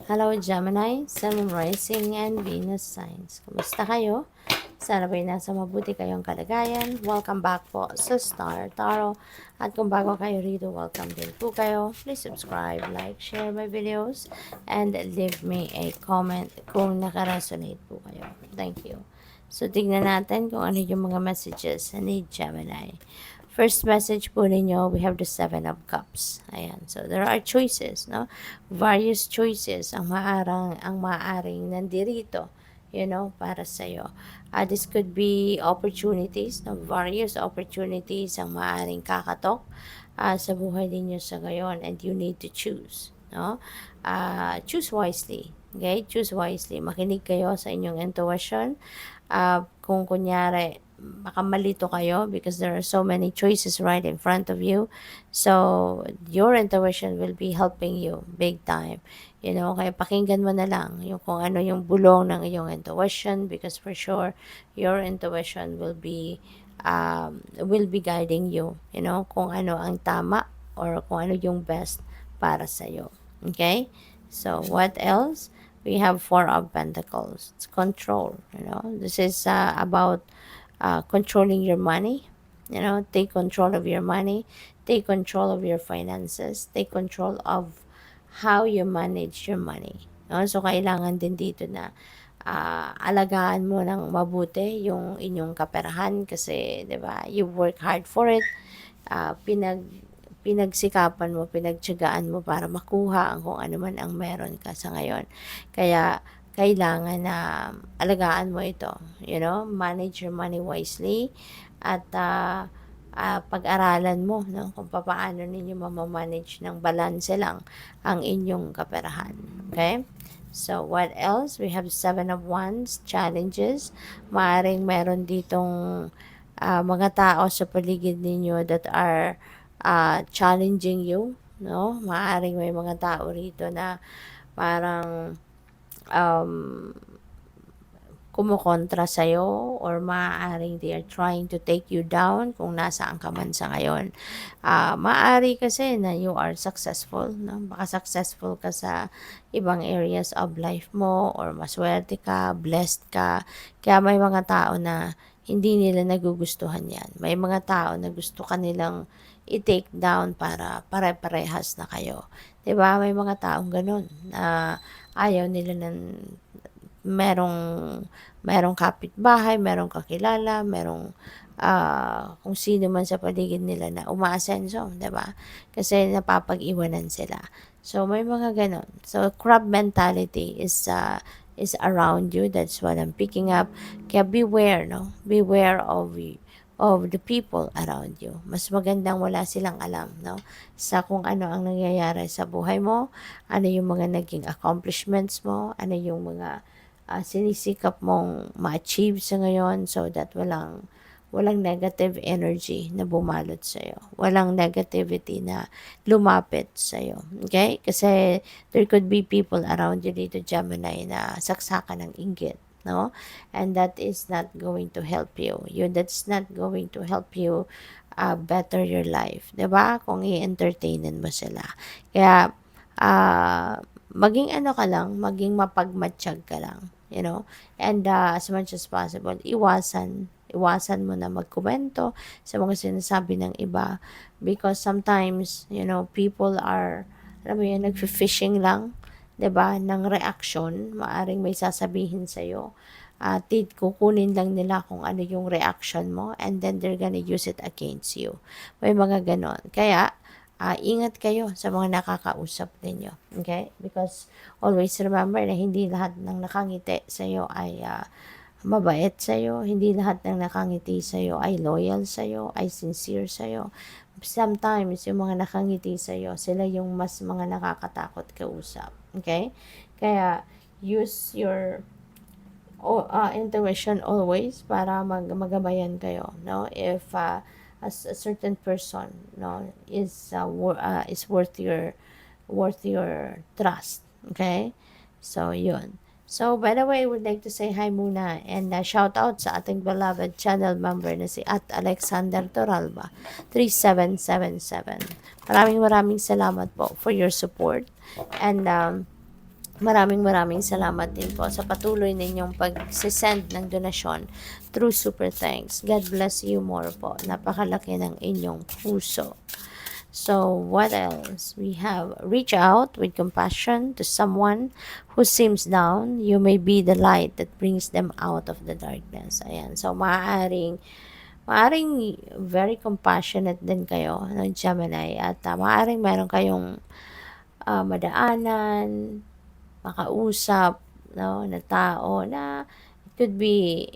Hello Gemini, Sun, Rising, and Venus signs. Kumusta kayo? Sana ba'y nasa mabuti kayong kalagayan? Welcome back po sa Star Tarot. At kung bago kayo rito, welcome din po kayo. Please subscribe, like, share my videos, and leave me a comment kung nakaresonate po kayo. Thank you. So, tignan natin kung ano yung mga messages ni Gemini. First message po ninyo, we have the Seven of Cups. Ayan. So, there are choices, no? Various choices ang maaring nandirito, para sa'yo. This could be opportunities, no? Various opportunities ang maaring kakatok sa buhay ninyo sa ngayon, and you need to choose, no? Choose wisely. Okay? Choose wisely. Makinig kayo sa inyong intuition. Kung kunyari, baka malito kayo because there are so many choices right in front of you. So, your intuition will be helping you big time. Kaya pakinggan mo na lang yung kung ano yung bulong ng iyong intuition, because for sure, your intuition will be guiding you, kung ano ang tama or kung ano yung best para sa'yo. Okay? So, what else? We have Four of Pentacles. It's control. This is about controlling your money. Take control of your money. Take control of your finances. Take control of how you manage your money. So, kailangan din dito na alagaan mo ng mabuti yung inyong kaperahan kasi, di ba, you work hard for it. Pinagsikapan mo, pinagtiyagaan mo para makuha ang kung ano man ang meron ka sa ngayon. Kaya, kailangan na alagaan mo ito. Manage your money wisely at pag-aralan mo, no, kung paano ninyo mamamanage ng balanse lang ang inyong kaperahan. Okay? So, what else? We have Seven of Wands, challenges. Maaring meron ditong mga tao sa paligid ninyo that are challenging you, no? Maaring may mga tao rito na parang kumukontra sa'yo, or maaaring they are trying to take you down kung nasaan ka man sa ngayon. Maaari kasi na you are successful, no? Baka successful ka sa ibang areas of life mo, or maswerte ka, blessed ka. Kaya may mga tao na hindi nila nagugustuhan yan. May mga tao na gusto kanilang i-take down para pare-parehas na kayo. 'Di ba? May mga taong ganun na ayaw nila ng merong kapitbahay, merong kakilala, merong kung sino man sa paligid nila na umaasenso, 'di ba? Kasi napapag-iwanan sila. So, may mga ganon. So, crab mentality is around you. That's what I'm picking up. Kaya beware, no? Beware of the people around you. Mas magandang wala silang alam, no? Sa kung ano ang nangyayari sa buhay mo, ano yung mga naging accomplishments mo, ano yung mga sinisikap mong ma-achieve sa ngayon, so that walang negative energy na bumalot sa'yo. Walang negativity na lumapit sa'yo. Okay? Kasi there could be people around you dito, Gemini, na saksakan ng inggit. No? And that is not going to help you. That's not going to help you better your life. 'Di ba? Kung i-entertainin mo sila. Kaya, maging ano ka lang, maging mapagmatsyag ka lang. And as much as possible, iwasan mo na magkomento sa mga sinasabi ng iba, because sometimes, people are, alam mo yun, nagfi-fishing lang, 'di ba, ng reaction. Maaring may sasabihin sa iyo, kukunin lang nila kung ano yung reaction mo, and then they're gonna use it against you. May mga ganon. Kaya, ingat kayo sa mga nakakausap ninyo. Okay? Because always remember na hindi lahat ng nakangiti sa iyo ay mabait sa iyo. Hindi lahat ng nakangiti sa iyo ay loyal sa iyo, ay sincere sa iyo. Sometimes, yung mga nakangiti sa iyo, sila yung mas mga nakakatakot kausap. Okay? Kaya, use your intuition always para magabayan kayo, no? If as a certain person, no, is worth your trust. Okay? So, yun. So, by the way, I would like to say hi muna and shout out sa ating beloved channel member na si Alexander Toralba 3777. Maraming salamat po for your support. And Maraming salamat din po sa patuloy ninyong pag-send ng donasyon through Super Thanks. God bless you more po. Napakalaki ng inyong puso. So, what else? We have reach out with compassion to someone who seems down. You may be the light that brings them out of the darkness. Ayan. So, maaaring very compassionate din kayo ng Gemini at maaaring meron kayong madaanan, makausap, no, na tao na it could be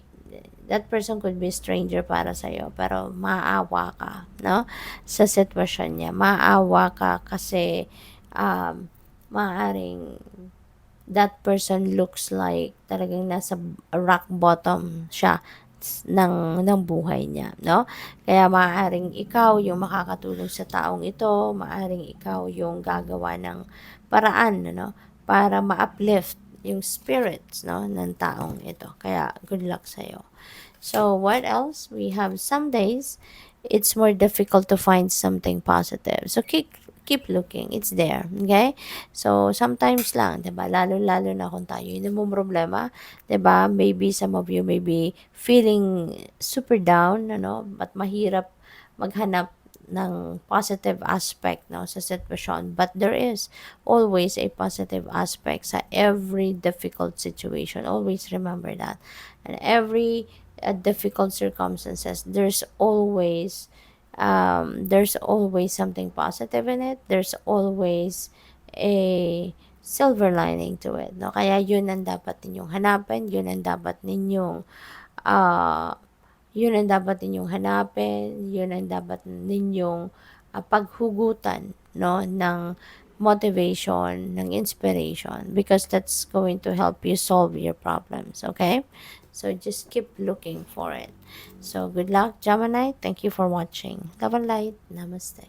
that person could be stranger para sa iyo pero maawa ka, no, sa sitwasyon niya. Maawa ka kasi maaring that person looks like talagang nasa rock bottom siya ng buhay niya, no? Kaya maaaring ikaw yung makakatulong sa taong ito, maaaring ikaw yung gagawa ng paraan, no, para ma-uplift yung spirits, no, ng taong ito. Kaya good luck sa'yo. So, what else? We have some days it's more difficult to find something positive. So, keep looking. It's there. Okay? So, sometimes lang, 'di ba? Lalo-lalo na kung tayo yun yung problema, 'di ba? Maybe some of you may be feeling super down, ano, but mahirap maghanap ng positive aspect, no, sa sitwasyon. But there is always a positive aspect sa every difficult situation. Always remember that. And every difficult circumstances, there's always something positive in it. There's always a silver lining to it, no? Kaya yun ang dapat ninyong hanapin, uh, yun ang dapat ninyong hanapin, yun ang dapat ninyong paghugutan, no, ng motivation, ng inspiration, because that's going to help you solve your problems, okay? So just keep looking for it. So good luck, Gemini. Thank you for watching. Love and light. Namaste.